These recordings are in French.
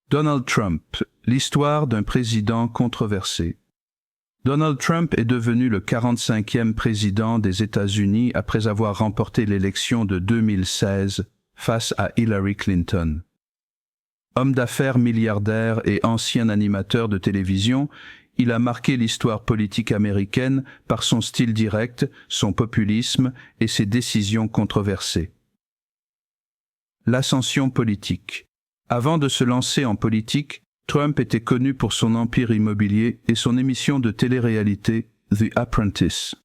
Donald Trump, l'histoire d'un président controversé. Donald Trump est devenu le 45e président des États-Unis après avoir remporté l'élection de 2016 face à Hillary Clinton. Homme d'affaires milliardaire et ancien animateur de télévision, il a marqué l'histoire politique américaine par son style direct, son populisme et ses décisions controversées. L'ascension politique. Avant de se lancer en politique, Trump était connu pour son empire immobilier et son émission de télé-réalité The Apprentice.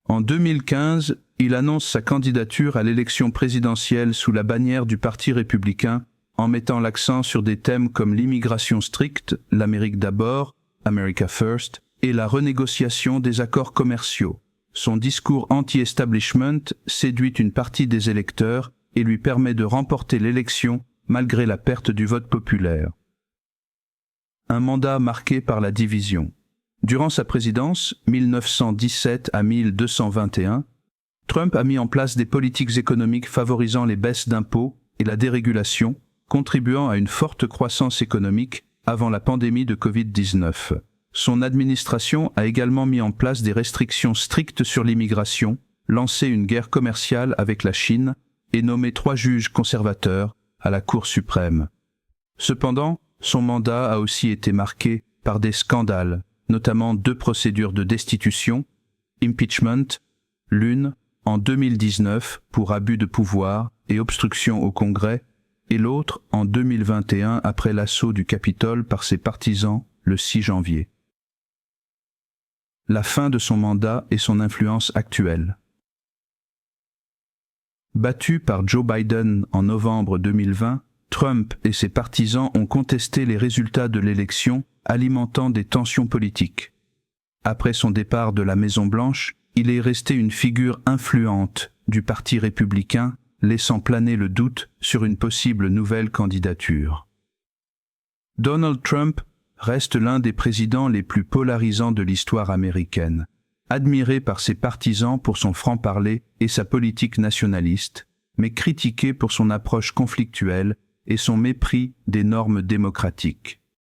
En 2015, il annonce sa candidature à l'élection présidentielle sous la bannière du Parti républicain en mettant l'accent sur des thèmes comme l'immigration stricte, l'Amérique d'abord, America First, et la renégociation des accords commerciaux. Son discours anti-establishment séduit une partie des électeurs et lui permet de remporter l'élection malgré la perte du vote populaire. Un mandat marqué par la division. Durant sa présidence, 1917 à 1221, Trump a mis en place des politiques économiques favorisant les baisses d'impôts et la dérégulation, contribuant à une forte croissance économique avant la pandémie de Covid-19. Son administration a également mis en place des restrictions strictes sur l'immigration, lancé une guerre commerciale avec la Chine et nommé 3 juges conservateurs à la Cour suprême. Cependant, son mandat a aussi été marqué par des scandales, notamment 2 procédures de destitution, impeachment, l'une en 2019 pour abus de pouvoir et obstruction au Congrès, et l'autre en 2021 après l'assaut du Capitole par ses partisans le 6 janvier. La fin de son mandat et son influence actuelle. Battu par Joe Biden en novembre 2020, Trump et ses partisans ont contesté les résultats de l'élection, alimentant des tensions politiques. Après son départ de la Maison-Blanche, il est resté une figure influente du Parti républicain, laissant planer le doute sur une possible nouvelle candidature. Donald Trump reste l'un des présidents les plus polarisants de l'histoire américaine, admiré par ses partisans pour son franc-parler et sa politique nationaliste, mais critiqué pour son approche conflictuelle et son mépris des normes démocratiques.